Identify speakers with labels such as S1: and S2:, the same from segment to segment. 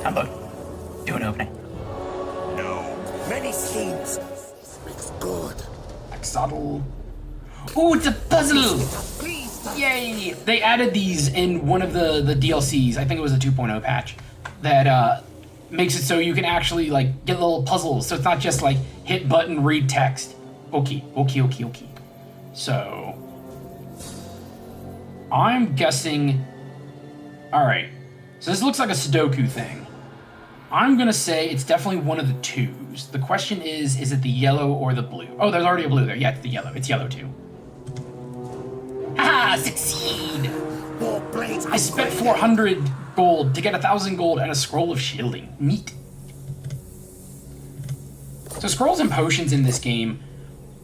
S1: Unload. Do an opening.
S2: No. Many schemes. This makes good.
S1: Axolotl. Ooh, it's a puzzle!
S2: Please.
S1: Yay! They added these in one of the DLCs. I think it was a 2.0 patch that makes it so you can actually like get little puzzles. So it's not just like hit button, read text. Okay. So I'm guessing. All right. So this looks like a Sudoku thing. I'm gonna say it's definitely one of the twos. The question is it the yellow or the blue? Oh, there's already a blue there. Yeah, it's the yellow. It's yellow too. Ah, succeed! I spent 400 gold to get 1,000 gold and a scroll of shielding. Neat. So scrolls and potions in this game,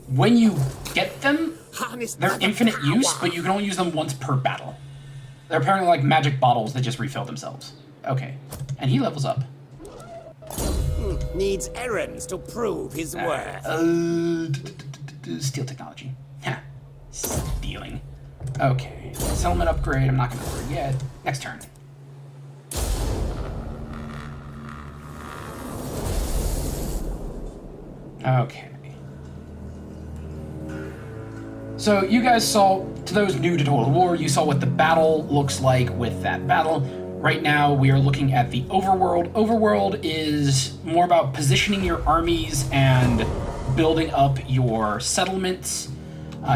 S1: when you get them, they're infinite use, but you can only use them once per battle. They're apparently like magic bottles that just refill themselves. Okay, and he levels up.
S2: Needs errands to prove his worth.
S1: Steal technology. Stealing. Okay, settlement upgrade. I'm not gonna do it yet. Next turn. Okay. So you guys saw, to those new to Total War, you saw what the battle looks like with that battle. Right now we are looking at the overworld. Overworld is more about positioning your armies and building up your settlements.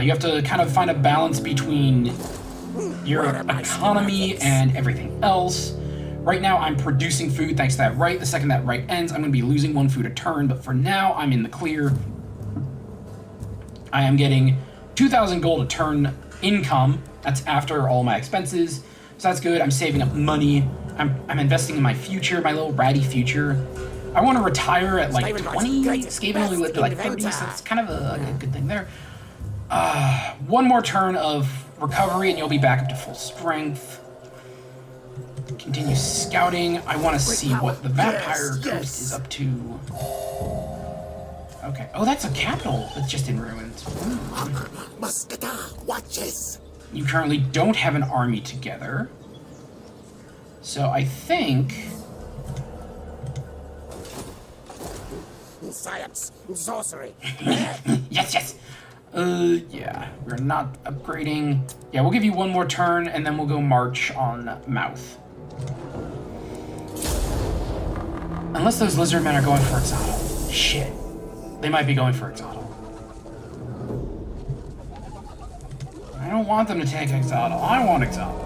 S1: You have to kind of find a balance between your economy and everything else. Right now I'm producing food thanks to that right. The second that right ends, I'm going to be losing 1 food a turn, but for now I'm in the clear. I am getting 2,000 gold a turn income. That's after all my expenses. So that's good. I'm saving up money. I'm investing in my future, my little ratty future. I want to retire at like 20. Skaven only lived to like 30, so that's kind of a good thing there. 1 more turn of recovery and you'll be back up to full strength. Continue scouting. I want to see what the vampire coast is up to. Okay. Oh, that's a capital that's just in ruins.
S2: Watches.
S1: You currently don't have an army together. So I think...
S2: Science. Sorcery.
S1: Yes. Yeah. We're not upgrading. Yeah, we'll give you 1 more turn, and then we'll go march on Mouth. Unless those lizard men are going for Exotic. Shit. They might be going for Exotic. I don't want them to take Exotic. I want Exotic.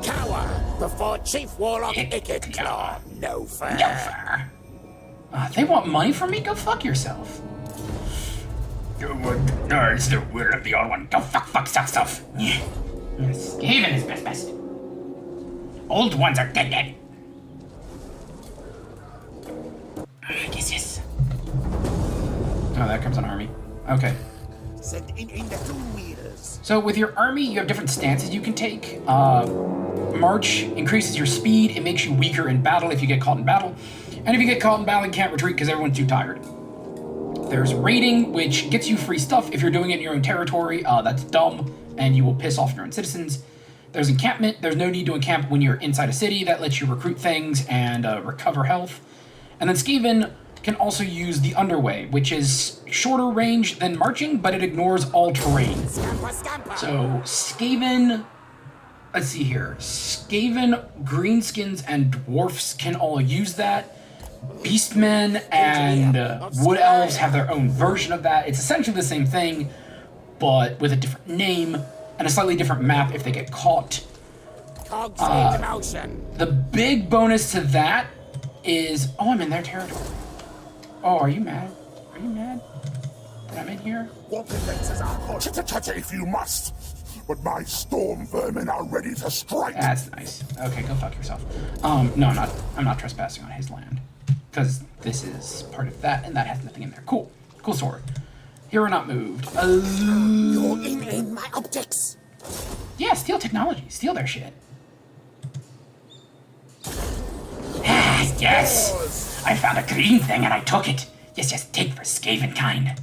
S2: Cower before Chief Warlock Ikket Claw. No fair.
S1: No fair. They want money from me? Go fuck yourself. No, it's the will of the old one. Go fuck, stuff. Yes, Skaven is best. Old ones are dead. Yes. Oh, that comes an army. Okay.
S2: Send in the 2 wheels.
S1: So with your army, you have different stances you can take. March increases your speed. It makes you weaker in battle if you get caught in battle. And if you get caught in battle, you can't retreat because everyone's too tired. There's raiding, which gets you free stuff if you're doing it in your own territory. That's dumb, and you will piss off your own citizens. There's encampment. There's no need to encamp when you're inside a city. That lets you recruit things and recover health. And then Skaven can also use the underway, which is shorter range than marching, but it ignores all terrain. So Skaven, let's see here. Skaven, greenskins, and dwarfs can all use that. Beastmen and wood elves have their own version of that. It's essentially the same thing, but with a different name and a slightly different map if they get caught. The big bonus to that is... Oh, I'm in their territory. Oh, are you mad? Are you mad that I'm in here?
S3: What defenses are chitter if you must, but my storm vermin are ready to strike.
S1: That's nice. Okay, go fuck yourself. No, I'm not trespassing on his land. Because this is part of that, and that has nothing in there. Cool. Cool sword. Here we're not moved.
S2: You're in my optics.
S1: Yeah, steal technology. Steal their shit. Yes! I found a green thing and I took it. Yes, take for Skaven kind.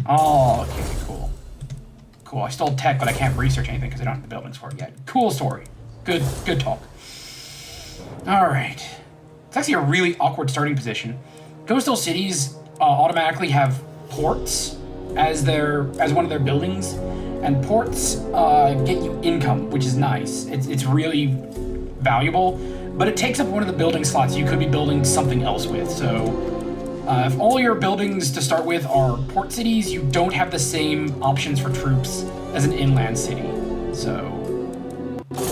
S1: Oh, okay, cool. Cool, I stole tech, but I can't research anything because I don't have the buildings for it yet. Cool story. Good talk. All right. It's actually a really awkward starting position. Coastal cities automatically have ports as one of their buildings, and ports get you income, which is nice. It's really valuable, but it takes up one of the building slots you could be building something else with. So if all your buildings to start with are port cities, you don't have the same options for troops as an inland city. So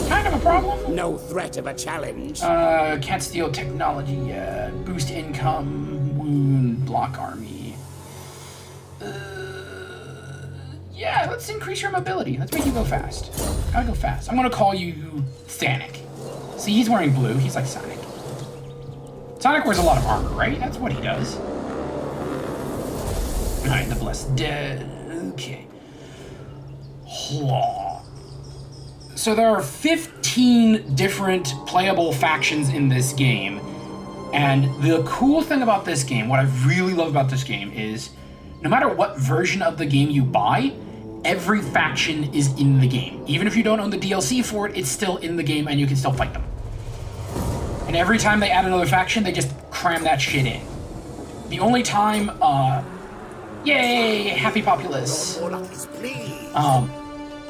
S1: kind of a problem.
S2: No threat of a challenge.
S1: Can't steal technology yet. Boost income, wound, block army. Yeah, let's increase your mobility. Let's make you go fast. Gotta go fast. I'm gonna call you Sonic. See, he's wearing blue. He's like Sonic. Sonic wears a lot of armor, right? That's what he does. Alright, the Blessed Dead. Okay. So there are 15 different playable factions in this game. And the cool thing about this game, what I really love about this game is, no matter what version of the game you buy, every faction is in the game. Even if you don't own the DLC for it, it's still in the game and you can still fight them. And every time they add another faction, they just cram that shit in. The only time, yay, happy populace.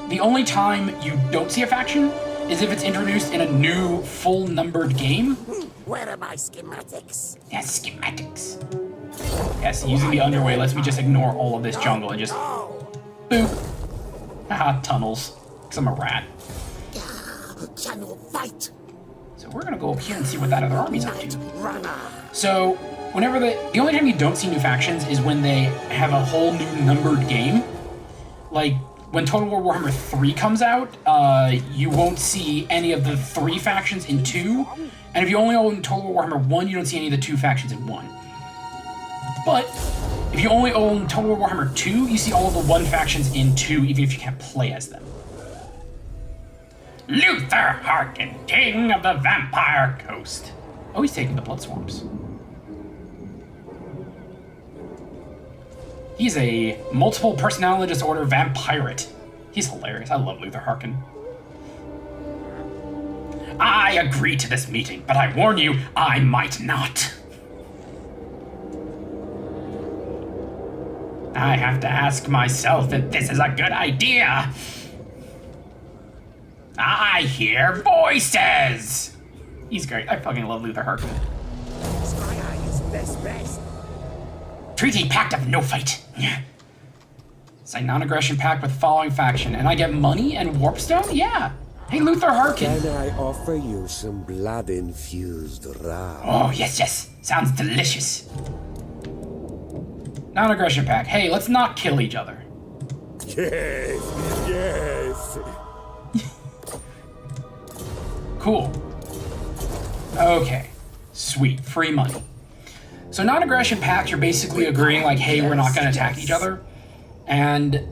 S1: The only time you don't see a faction is if it's introduced in a new, full-numbered game.
S2: Where are my schematics?
S1: Yes, schematics. Yes, using the underway lets me just ignore all of this jungle and just boop. Haha, tunnels. Because I'm a rat.
S2: Channel fight.
S1: So we're gonna go up here and see what that other army's up to. So, whenever the only time you don't see new factions is when they have a whole new numbered game. Like, when Total War Warhammer 3 comes out, you won't see any of the 3 factions in 2. And if you only own Total War Warhammer 1, you don't see any of the 2 factions in 1. But if you only own Total War Warhammer 2, you see all of the 1 factions in 2, even if you can't play as them. Luther Harkin, King of the Vampire Coast. Oh, he's taking the Blood Swamps. He's a multiple personality disorder vampirate. He's hilarious. I love Luther Harkin. I agree to this meeting, but I warn you, I might not. I have to ask myself if this is a good idea. I hear voices! He's great. I fucking love Luther Harkin. Treaty Pact of No Fight. Sign non-aggression pact with following faction, and I get money and warpstone? Yeah. Hey, Luther Harkin.
S4: Can I offer you some blood-infused ram?
S1: Oh, yes. Sounds delicious. Non-aggression pact. Hey, let's not kill each other.
S4: Yes.
S1: Cool. Okay. Sweet. Free money. So non-aggression pacts, you're basically agreeing like, hey, we're not going to attack each other. And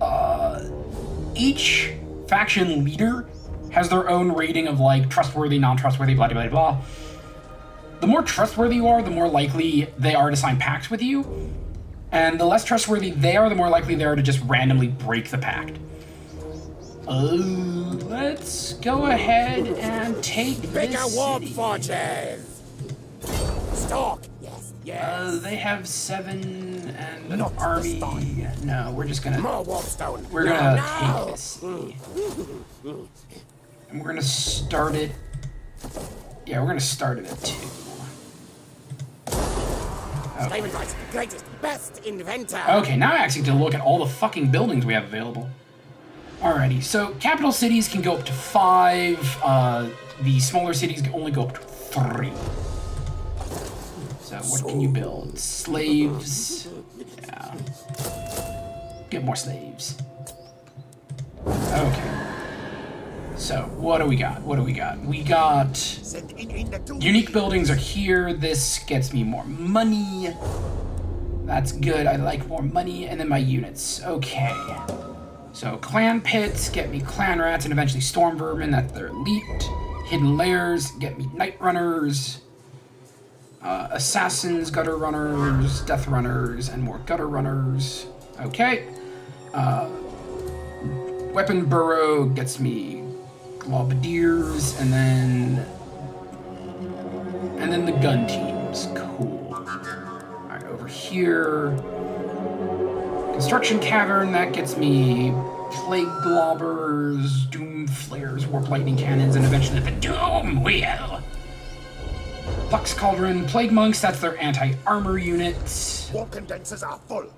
S1: each faction leader has their own rating of like trustworthy, non-trustworthy, blah, blah, blah, blah. The more trustworthy you are, the more likely they are to sign pacts with you. And the less trustworthy they are, the more likely they are to just randomly break the pact. Let's go ahead and take
S2: Bigger
S1: this
S2: warp
S1: city.
S2: forges. Stalk. Yes.
S1: They have 7 and an army. No, we're just gonna.
S2: More warpstone.
S1: We're gonna take this city. And we're gonna start it. Yeah, we're gonna start it at 2.
S2: Skaven Knight's greatest, best inventor.
S1: Okay, now I actually get to look at all the fucking buildings we have available. Alrighty, so capital cities can go up to 5. The smaller cities can only go up to 3. So what can you build? Slaves. Yeah. Get more slaves. Okay. So what do we got? We got unique buildings are here. This gets me more money. That's good. I like more money. And then my units. Okay. So clan pits get me clan rats and eventually storm vermin. That's their elite. Hidden layers get me night runners. Assassins, gutter runners, death runners, and more gutter runners. Okay. Weapon burrow gets me globadiers, and then And then the gun teams. Cool. Alright, over here. Construction cavern, that gets me plague globbers, doom flares, warp lightning cannons, and eventually the doom wheel. Flux cauldron, plague monks, that's their anti-armor units.
S3: War condensers are full.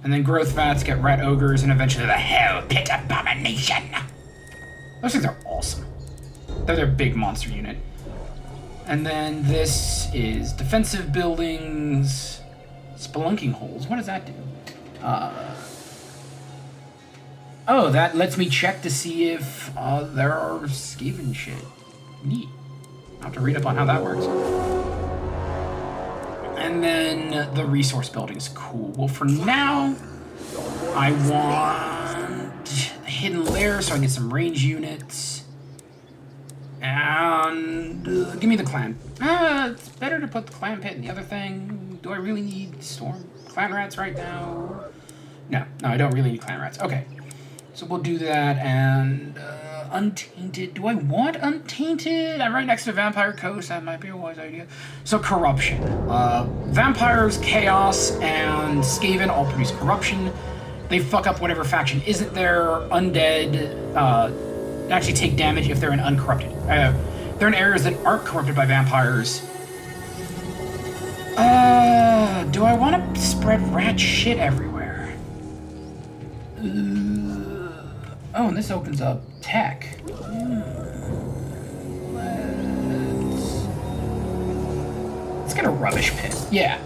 S1: And then growth vats get rat ogres, and eventually the hell pit abomination. Those things are awesome. They're their big monster unit. And then this is defensive buildings, spelunking holes. What does that do? Oh, that lets me check to see if there are Skaven shit. Neat. I'll have to read up on how that works. And then the resource building's cool. Well, for now, I want a hidden lair so I can get some range units. And give me the clan. It's better to put the clan pit in the other thing. Do I really need storm clan rats right now? No, I don't really need clan rats. Okay, so we'll do that. And untainted. Do I want untainted? I'm right next to Vampire Coast. That might be a wise idea. So corruption. Vampires, chaos, and Skaven all produce corruption. They fuck up whatever faction isn't there. Undead actually take damage if they're in uncorrupted. They're in areas that aren't corrupted by vampires. Do I want to spread rat shit everywhere? Oh, and this opens up tech. Let's get a rubbish pit. Yeah.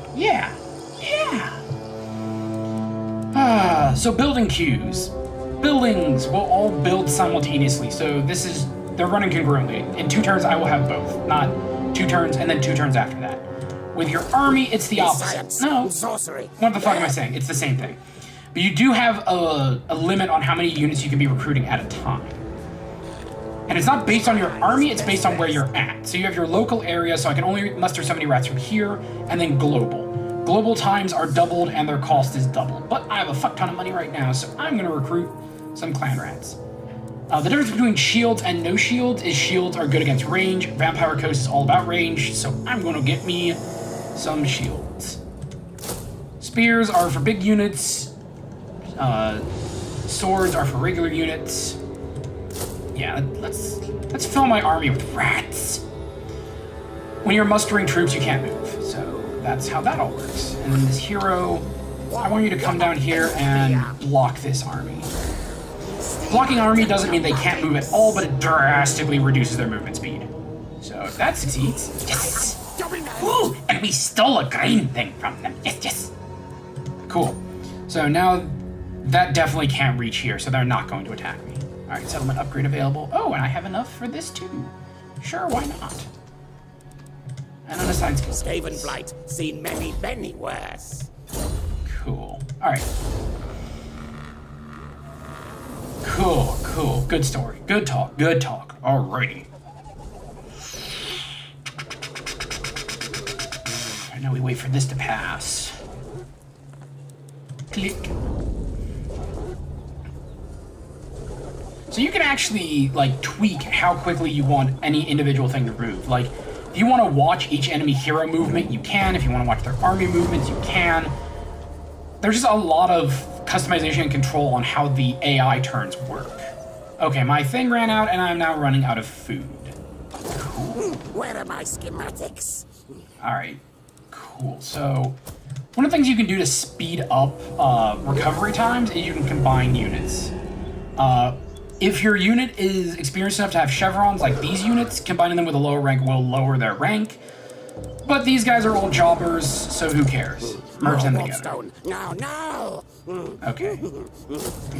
S1: So building queues. Buildings will all build simultaneously. So they're running congruently. In 2 turns, I will have both. Not 2 turns and then 2 turns after that. With your army, it's the opposite. No.
S2: Sorcery.
S1: What the fuck am I saying? It's the same thing. But you do have a limit on how many units you can be recruiting at a time. And it's not based on your army, it's based on where you're at. So you have your local area, so I can only muster so many rats from here, and then global. Global times are doubled and their cost is doubled. But I have a fuck ton of money right now, so I'm gonna recruit some clan rats. The difference between shields and no shields is shields are good against range. Vampire Coast is all about range, so I'm gonna get me some shields. Spears are for big units. Swords are for regular units. Yeah, let's fill my army with rats. When you're mustering troops, you can't move, so that's how that all works. And then this hero, I want you to come down here and block this army. Blocking army doesn't mean they can't move at all, but it drastically reduces their movement speed. So if that succeeds, yes! Woo! And we stole a green thing from them. Yes. Cool. So now that definitely can't reach here, so they're not going to attack me. All right, settlement upgrade available. Oh, and I have enough for this too. Sure, why not? And unassigned skill.
S2: Skaven blight, seen many worse.
S1: Cool. All right. Cool. Good story. Good talk. Alrighty. And now we wait for this to pass. Click. So you can actually, tweak how quickly you want any individual thing to move. Like, if you want to watch each enemy hero movement, you can. If you want to watch their army movements, you can. There's just a lot of customization and control on how the AI turns work. Okay, my thing ran out, and I'm now running out of food. Cool.
S2: Where are my schematics?
S1: Alright, cool. So, one of the things you can do to speed up recovery times is you can combine units. If your unit is experienced enough to have chevrons like these units, combining them with a lower rank will lower their rank. But these guys are old jobbers, so who cares? Merge them together.
S2: No!
S1: Okay.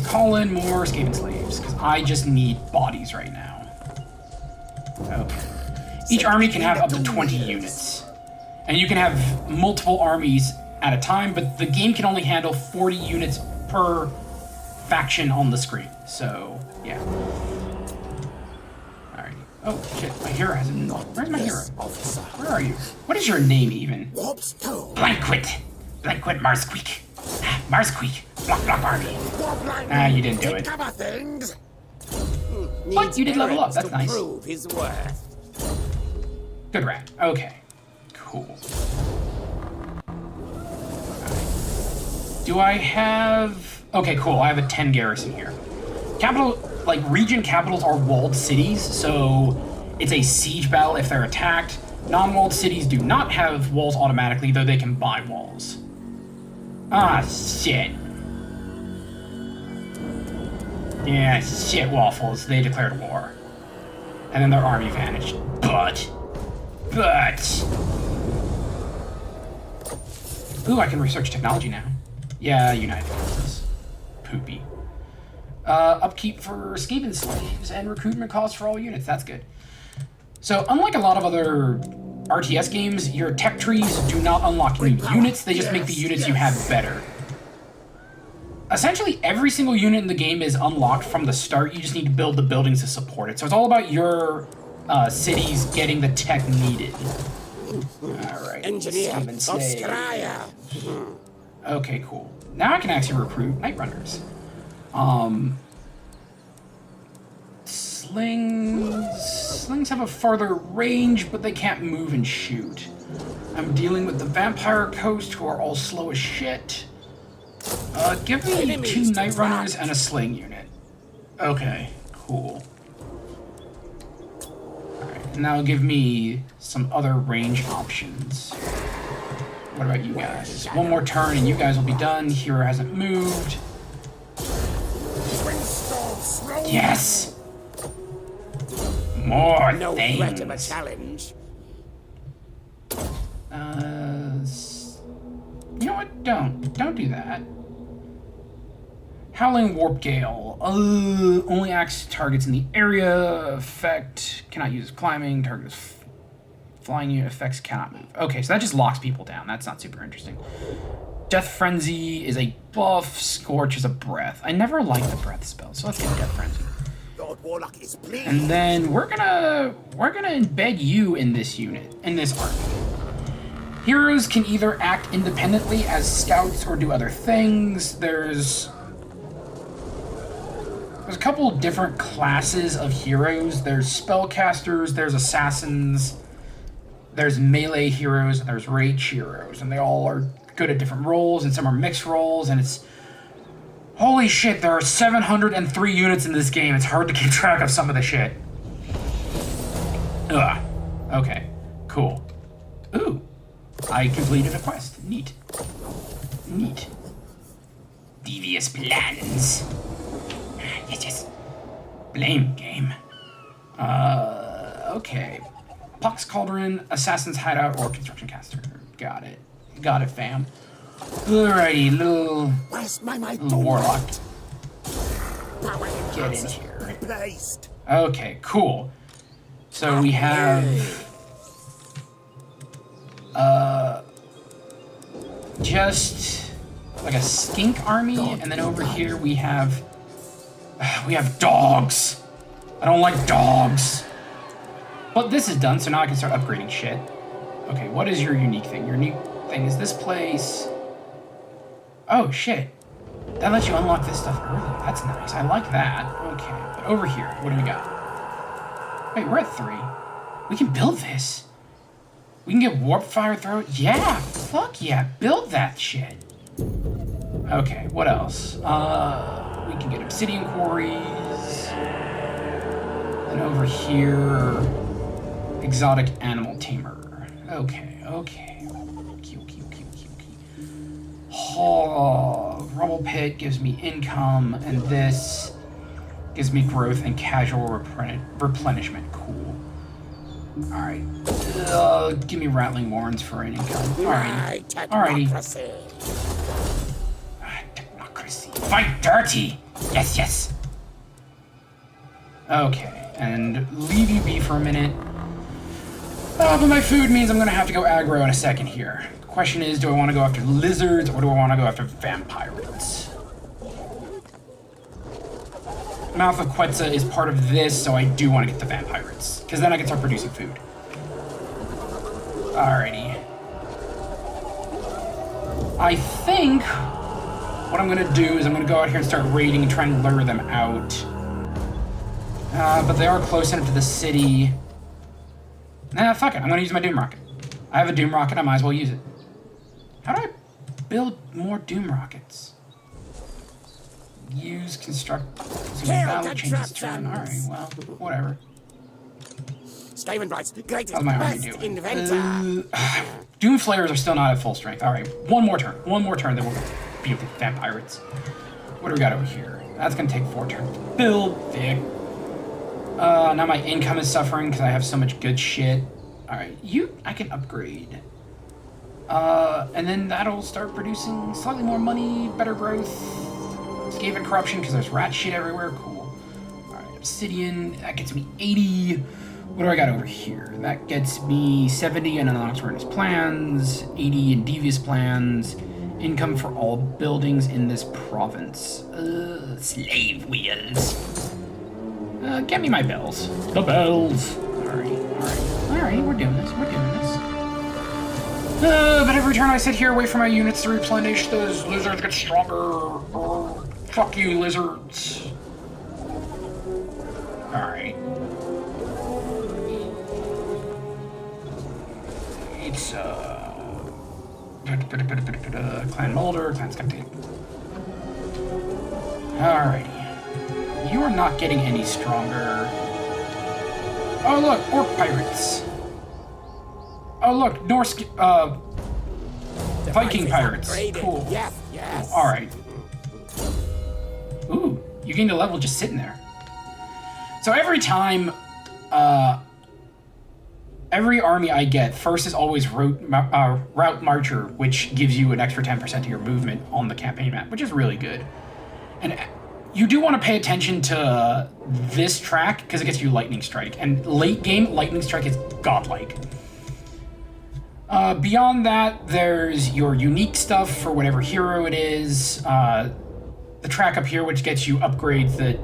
S1: Call in more Skaven slaves, because I just need bodies right now. Okay. Each army can have up to 20 units. And you can have multiple armies at a time, but the game can only handle 40 units per faction on the screen. So, yeah. Alright. Oh, shit. My hero has a... Where's my hero? Where are you? What is your name, even? Blanquet Marsqueak. Marsqueak. Block army. You didn't do it. What? You did level up. That's nice.
S2: Prove his worth.
S1: Good rat. Okay. Cool. Do I have... Okay, cool. I have a 10 garrison here. Capital, like, region capitals are walled cities, so it's a siege battle if they're attacked. Non-walled cities do not have walls automatically, though they can buy walls. Ah, shit. Yeah, shit waffles. They declared war. And then their army vanished. But... Ooh, I can research technology now. Yeah, United Forces. Poopy. Upkeep for Skaven slaves and recruitment costs for all units. That's good. So, unlike a lot of other RTS games, your tech trees do not unlock new units. They just make the units you have better. Essentially, every single unit in the game is unlocked from the start. You just need to build the buildings to support it. So it's all about your cities getting the tech needed. Alright.
S2: Engineer of Skria.
S1: Okay, cool. Now I can actually recruit Night Runners. Slings have a farther range, but they can't move and shoot. I'm dealing with the Vampire Coast, who are all slow as shit. Give me 2 Night Runners and a Sling unit. Okay, cool. Alright, now give me some other range options. What about you guys? One more turn and you guys will be done. Hero hasn't moved. Yes! More
S2: No
S1: things.
S2: threat of a challenge.
S1: You know what? Don't do that. Howling Warp Gale. Only acts targets in the area. Effect cannot use climbing. Targets flying unit effects cannot move. Okay, so that just locks people down. That's not super interesting. Death Frenzy is a buff. Scorch is a breath. I never liked the breath spell, so let's get Death Frenzy.
S2: Lord Warlock is pleased.
S1: And then we're gonna embed you in this unit, in this army. Heroes can either act independently as scouts or do other things. There's a couple of different classes of heroes. There's spellcasters, there's assassins, there's melee heroes, and there's rage heroes, and they all are good at different roles, and some are mixed roles, and it's... Holy shit, there are 703 units in this game. It's hard to keep track of some of the shit. Ugh. Okay. Cool. Ooh. I completed a quest. Neat. Neat. Devious plans. Yes. Blame game. Okay. Pox Cauldron, Assassin's Hideout, or Construction Caster. Got it. Got it, fam. Alrighty, little warlock. Get in here. Okay, cool. So we have just like a skink army, and then over here we have dogs. I don't like dogs. But this is done, so now I can start upgrading shit. Okay, what is your unique thing? Your unique thing is this place. Oh, shit. That lets you unlock this stuff early. That's nice. I like that. Okay, but over here, what do we got? Wait, we're at 3. We can build this. We can get warp fire throw. Yeah, fuck yeah. Build that shit. Okay, what else? We can get obsidian quarries. And over here, exotic animal tamer. Okay. Oh, Rubble Pit gives me income, and this gives me growth and casual replenishment. Cool. Alright. Give me Rattling Warrens for an income. Alrighty. Technocracy. Fight dirty! Yes. Okay, and leave you be for a minute. But my food means I'm gonna have to go aggro in a second here. Question is, do I want to go after lizards or do I want to go after vampires? Mouth of Quetzal is part of this, so I do want to get the vampires, because then I can start producing food. Alrighty. I think what I'm going to do is I'm going to go out here and start raiding and try and lure them out. But they are close enough to the city. Nah, fuck it. I'm going to use my Doom Rocket. I have a Doom Rocket, I might as well use it. How do I build more Doom Rockets? Use construct. Value changes turn. Alright, well, whatever.
S2: Skaven Bright's greatest,
S1: How's my army
S2: best
S1: doing?
S2: inventor.
S1: Doom Flayers are still not at full strength. Alright, one more turn, then we'll beat up the Vampirates. What do we got over here? That's gonna take 4 turns. Build thick. Now my income is suffering because I have so much good shit. Alright, I can upgrade. And then that'll start producing slightly more money, better growth. Skaven corruption because there's rat shit everywhere. Cool. Alright, obsidian, that gets me 80. What do I got over here? That gets me 70 in Nocturnus plans, 80 in devious plans, income for all buildings in this province. Slave wheels. Get me my bells. The bells. Alright, we're doing this. But every turn I sit here, wait for my units to replenish, those lizards get stronger. Fuck you, lizards. Alright. It's, Clan Molder, Clan Skeptic. Alrighty. You are not getting any stronger. Oh look, Orc Pirates. Oh look, Norse, Viking Pirates. Cool.
S2: Yes.
S1: Alright. Ooh, you gained a level just sitting there. So every time, every army I get, first is always Route Marcher, which gives you an extra 10% of your movement on the campaign map, which is really good. And you do want to pay attention to this track, because it gets you Lightning Strike. And late game, Lightning Strike is godlike. Beyond that, there's your unique stuff for whatever hero it is. The track up here, which gets you upgrades that...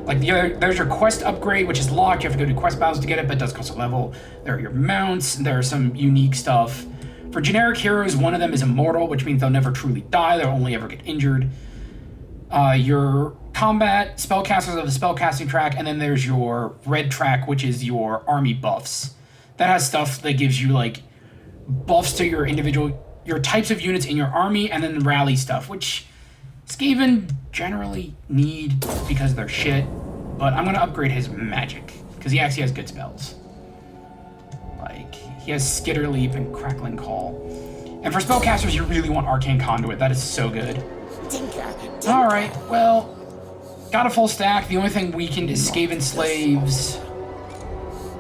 S1: Like, there's your quest upgrade, which is locked. You have to go do quest battles to get it, but it does cost a level. There are your mounts. There are some unique stuff. For generic heroes, one of them is immortal, which means they'll never truly die. They'll only ever get injured. Your combat spellcasters of the spellcasting track, and then there's your red track, which is your army buffs. That has stuff that gives you, like, buffs to your types of units in your army, and then rally stuff, which Skaven generally need because they're shit, but I'm gonna upgrade his magic, because he actually has good spells. Like, he has Skitter Leap and Crackling Call. And for spellcasters, you really want Arcane Conduit. That is so good.
S2: Tinker.
S1: Alright, well, got a full stack. The only thing weakened is Skaven Slaves.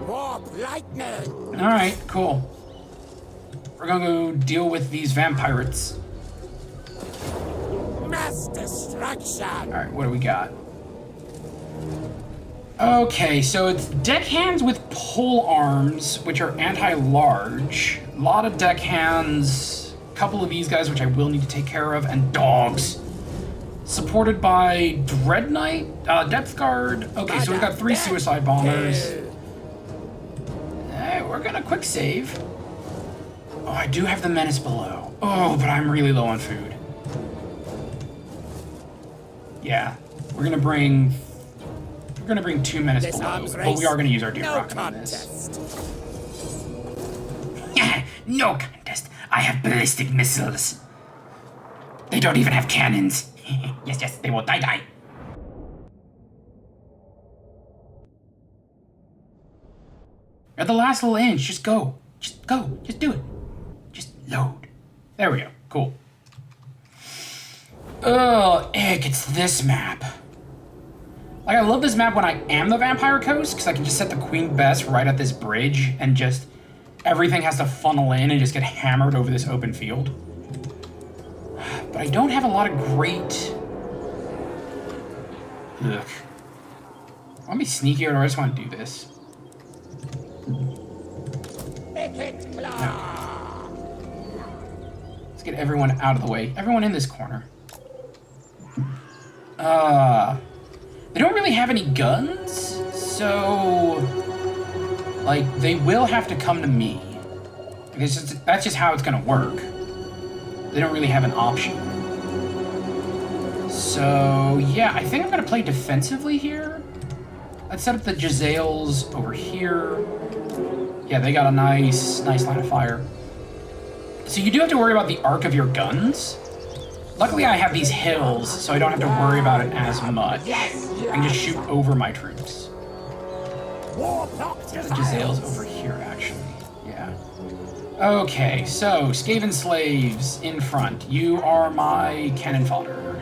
S2: Warp lightning.
S1: Alright, cool. We're gonna go deal with these Vampirates.
S2: Mass destruction.
S1: Alright, what do we got? Okay, so it's deckhands with pole arms, which are anti-large. A lot of deckhands, a couple of these guys, which I will need to take care of, and dogs. Supported by Dread Knight, Depth Guard. Okay, so we've got 3 Suicide Bombers. We're gonna quick save. Oh, I do have the Menace below. Oh, but I'm really low on food. Yeah, we're gonna bring 2 Menace
S2: This
S1: below,
S2: arms
S1: but
S2: race,
S1: we are gonna use our Deer
S2: no
S1: Rocket on this.
S2: contest.
S1: No contest. I have ballistic missiles. They don't even have cannons. Yes, they will die. You're the last little inch. Just go. Just do it. Just load. There we go. Cool. Oh, ick, it's this map. Like, I love this map when I am the Vampire Coast, because I can just set the Queen Bess right at this bridge, and just everything has to funnel in and just get hammered over this open field. But I don't have a lot of great... Ugh. I want to be sneaky, or do I just want to do this?
S2: Ikket claw.
S1: Let's get everyone out of the way. Everyone in this corner. They don't really have any guns, so... Like, they will have to come to me. That's just how it's gonna work. They don't really have an option. So, yeah, I think I'm gonna play defensively here. Let's set up the Jezzails over here. Yeah, they got a nice line of fire. So you do have to worry about the arc of your guns. Luckily, I have these hills, so I don't have to worry about it as much. I can just shoot over my troops. Gisele's over here, actually. Yeah. Okay, so Skaven slaves in front. You are my cannon fodder.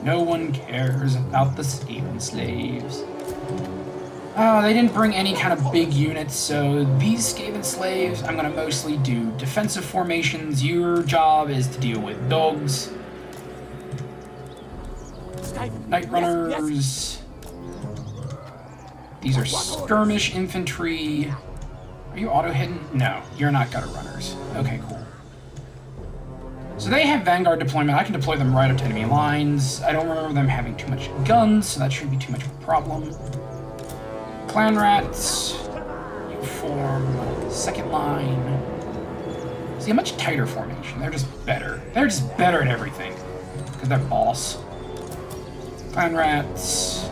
S1: No one cares about the Skaven slaves. They didn't bring any kind of big units, so these Skaven slaves, I'm going to mostly do defensive formations. Your job is to deal with dogs. Night runners. These are skirmish infantry. Are you auto-hidden? No, you're not gutter runners. Okay, cool. So they have Vanguard deployment. I can deploy them right up to enemy lines. I don't remember them having too much guns, so that shouldn't be too much of a problem. Clan rats, you form second line. See, a much tighter formation. They're just better. They're just better at everything because they're boss. Clan rats.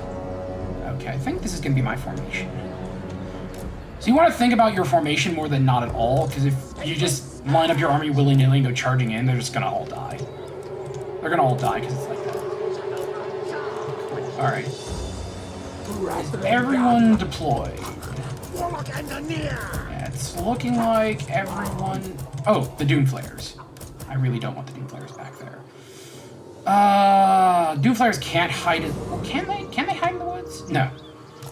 S1: Okay, I think this is going to be my formation. So you want to think about your formation more than not at all, because if you just line up your army willy-nilly and go charging in, they're just going to all die. They're going to all die because it's like that. Alright. Is everyone deployed? Yeah, it's looking like everyone... Oh, the Doom Flayers. I really don't want the Doom Flayers back there. Doom Flayers can't hide it. Well, can they? Can they hide in the woods? No.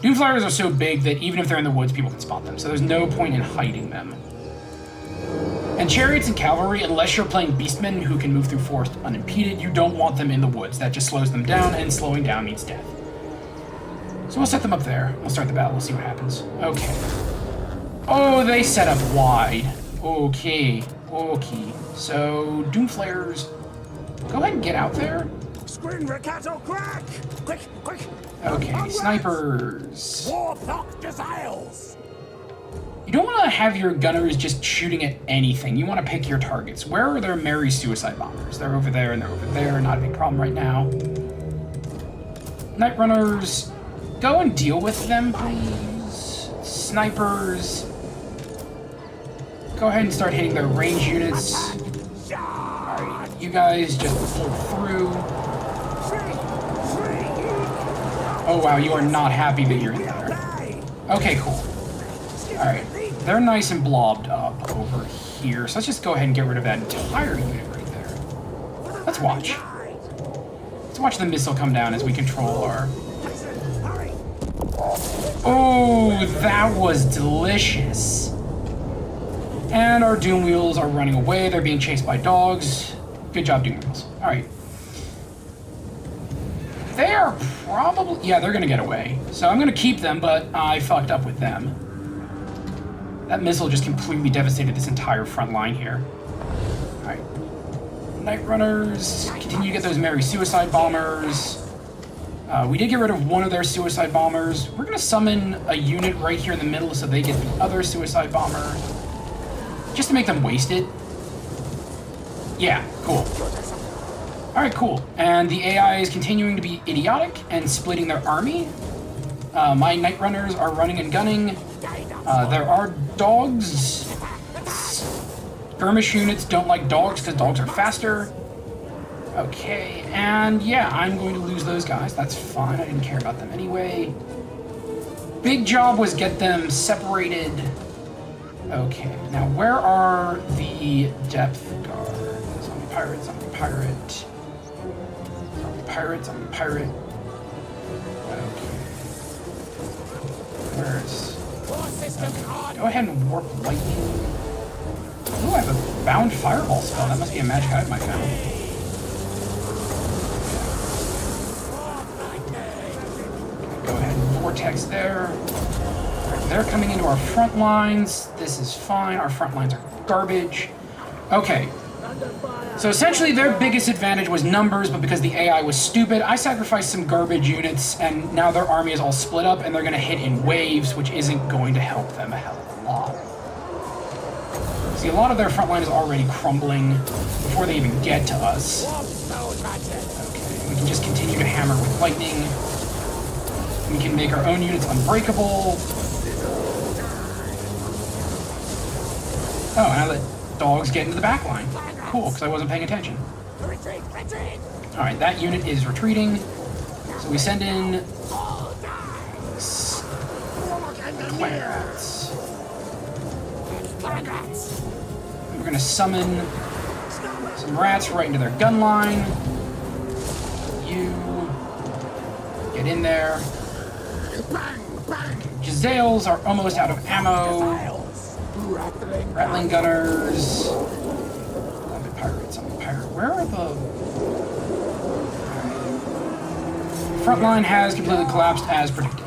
S1: Doom Flayers are so big that even if they're in the woods, people can spot them. So there's no point in hiding them. And chariots and cavalry, unless you're playing beastmen who can move through forest unimpeded, you don't want them in the woods. That just slows them down, and slowing down means death. So we'll set them up there. We'll start the battle. We'll see what happens. Okay. Oh, they set up wide. Okay. Okay. So, Doom Flayers, go ahead and get out there.
S2: Screen Ricato crack! Quick, quick!
S1: Okay, snipers.
S2: Warlock Giselles!
S1: You don't want to have your gunners just shooting at anything. You want to pick your targets. Where are their merry suicide bombers? They're over there and they're over there. Not a big problem right now. Night runners, go and deal with them, please. Snipers, go ahead and start hitting their range units. Alright, you guys just pull through. Oh wow, you are not happy that you're in there. Okay, cool. Alright, they're nice and blobbed up over here, so let's just go ahead and get rid of that entire unit right there. Let's watch. Let's watch the missile come down as we control our... Oh, that was delicious. And our Doom Wheels are running away. They're being chased by dogs. Good job, Doom Wheels. Alright. They are probably... Yeah, they're going to get away. So I'm going to keep them, but I fucked up with them. That missile just completely devastated this entire front line here. Alright. Night Runners. Continue to get those merry suicide bombers. We did get rid of one of their suicide bombers. We're going to summon a unit right here in the middle so they get the other suicide bomber. Just to make them waste it. Yeah, cool. Alright, cool. And the AI is continuing to be idiotic and splitting their army. My Night Runners are running and gunning. There are dogs. Skirmish units don't like dogs because dogs are faster. Okay, and yeah, I'm going to lose those guys. That's fine. I didn't care about them anyway. Big job was get them separated. Okay, now where are the depth guards? Zombie pirate, zombie pirate. Zombie pirate, zombie pirate. Okay. Where's... Okay. Go ahead and warp lightning. Ooh, I have a bound fireball spell. That must be a magic item I found. Go ahead and vortex there. Right, they're coming into our front lines. This is fine. Our front lines are garbage. Okay. So essentially their biggest advantage was numbers, but because the AI was stupid, I sacrificed some garbage units, and now their army is all split up, and they're going to hit in waves, which isn't going to help them a hell of a lot. See, a lot of their front line is already crumbling before they even get to us. Okay, we can just continue to hammer with lightning. We can make our own units unbreakable. Oh, and I let dogs get into the back line. Cool, because I wasn't paying attention.
S2: Retreat, retreat!
S1: Alright, that unit is retreating. So we send in Clarence. We're gonna summon some rats right into their gun line. You get in there. Giselles are almost out of ammo. Rattling gunners. I'm a pirate. I'm a pirate. Where are the... Front line has completely collapsed as predicted.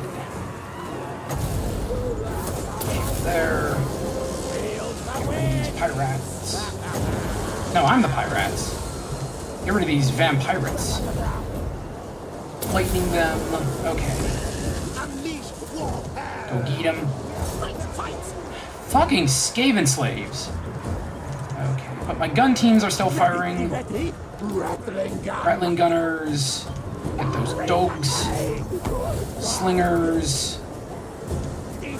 S1: There. These pirates. No, I'm the pirates. Get rid of these vampirates. Lightning them. Okay. Go get them. Fucking Skaven slaves. Okay, but my gun teams are still firing. Rattling gunners. Get those dogs. Slingers. Get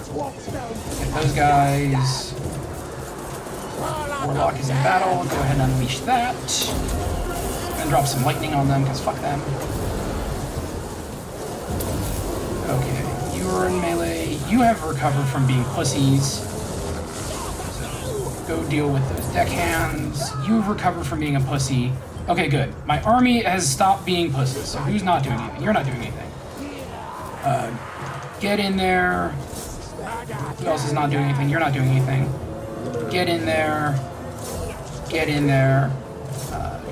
S1: those guys. Warlock is in battle. Go ahead and unleash that. And drop some lightning on them, because fuck them. Okay, you are in melee. You have recovered from being pussies. Go deal with those deckhands. You've recovered from being a pussy. Okay, good. My army has stopped being pussies, so who's not doing anything? You're not doing anything. Get in there. Who else is not doing anything? You're not doing anything. Get in there. Get in there.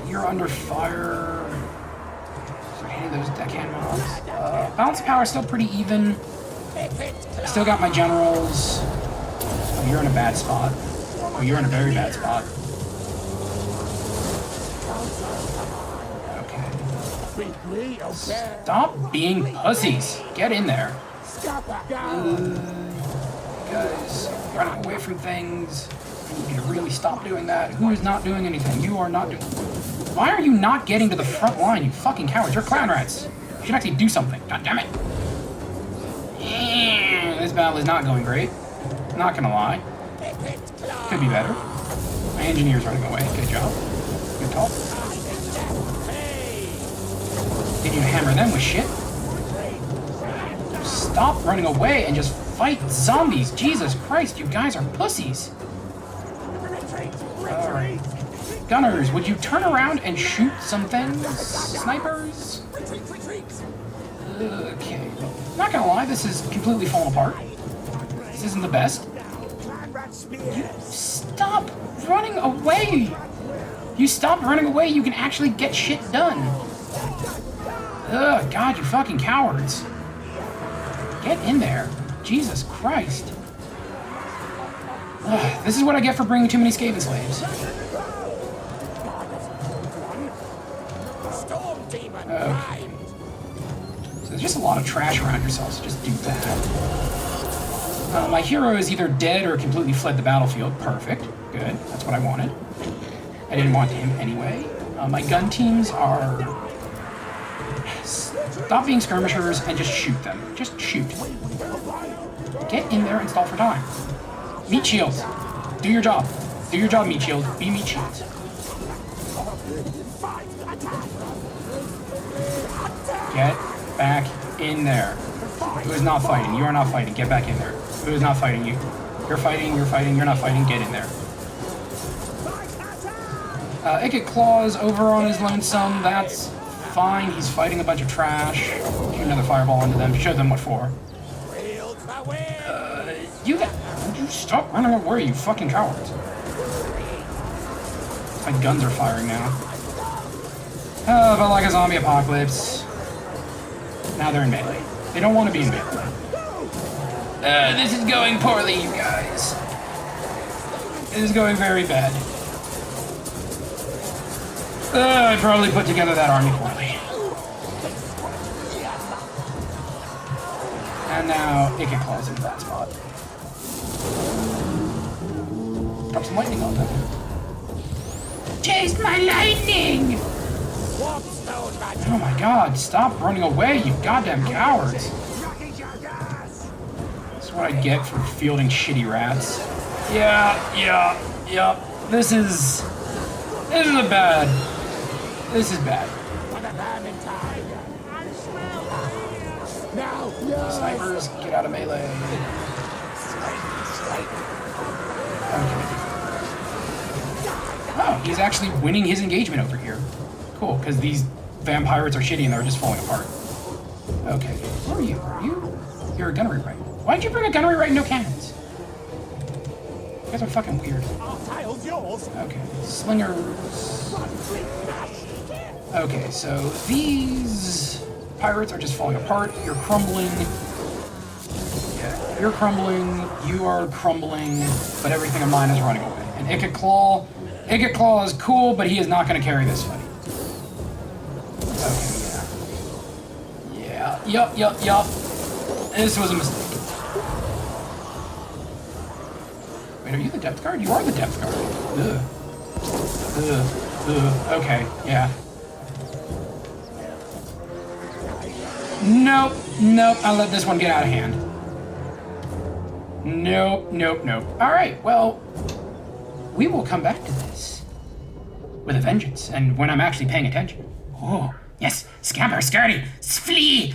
S1: You're under fire. So hitting those deckhand mobs. Balance of power is still pretty even. Still got my generals. Oh, you're in a bad spot. Oh, you're in a very bad spot. Okay. Stop being pussies. Get in there. Guys, running away from things. I need you to really stop doing that. Who is not doing anything? You are not doing... Why are you not getting to the front line, you fucking cowards? You're clown rats. You should actually do something. God damn it. This battle is not going great. Not gonna lie. Could be better. My engineer's running away. Good job. Good talk. Need you to hammer them with shit. Stop running away and just fight zombies. Jesus Christ, you guys are pussies. Alright. Gunners, would you turn around and shoot some things? Snipers? Okay. Not gonna lie, this is completely falling apart. This isn't the best. You stop running away! You stop running away, you can actually get shit done. Ugh, God, you fucking cowards. Get in there. Jesus Christ. Ugh, this is what I get for bringing too many Skaven slaves. Okay. So there's just a lot of trash around yourselves, so just do that. My hero is either dead or completely fled the battlefield. Perfect. Good. That's what I wanted. I didn't want him anyway. My gun teams are... Stop being skirmishers and just shoot them. Just shoot. Get in there and stall for time. Meat shields. Do your job. Do your job, meat shield. Be meat shields. Get back in there. Who is not fighting? You are not fighting. Get back in there. Who is not fighting you? You're fighting, you're fighting, you're not fighting. Get in there. Ikket claws over on his lonesome. That's fine. He's fighting a bunch of trash. Shoot another fireball into them. Show them what for. You stop running away, you fucking cowards. My guns are firing now. Oh, but like a zombie apocalypse. Now they're in melee. They don't want to be in melee. This is going poorly, you guys. It is going very bad. I probably put together that army poorly. And now Ikket claws into that spot. Drop some lightning on them. Taste my lightning! Oh my god, stop running away, you goddamn cowards. That's what I get for fielding shitty rats. Yeah. This is bad. This is bad.
S2: For the Vermintide. Now,
S1: Snipers, get out of melee. Okay. Oh, he's actually winning his engagement over here. Cool, because these vampires are shitty and they're just falling apart. Okay, who are you? You're a gunnery right. Why'd you bring a gunnery right and no cannons? You guys are fucking weird.
S2: our tile's yours.
S1: Okay, slingers. Okay, so these pirates are just falling apart. You're crumbling. Yeah, you're crumbling. You are crumbling. But everything of mine is running away. And Ikket Claw is cool, but he is not going to carry this fight. Okay, yeah. Yup. This was a mistake. Wait, are you the depth guard? You are the depth guard. Ugh. Okay, yeah. Nope. I'll let this one get out of hand. Nope. Alright, well, we will come back to this with a vengeance, and when I'm actually paying attention. Oh, yes, scamper, scurry, flee!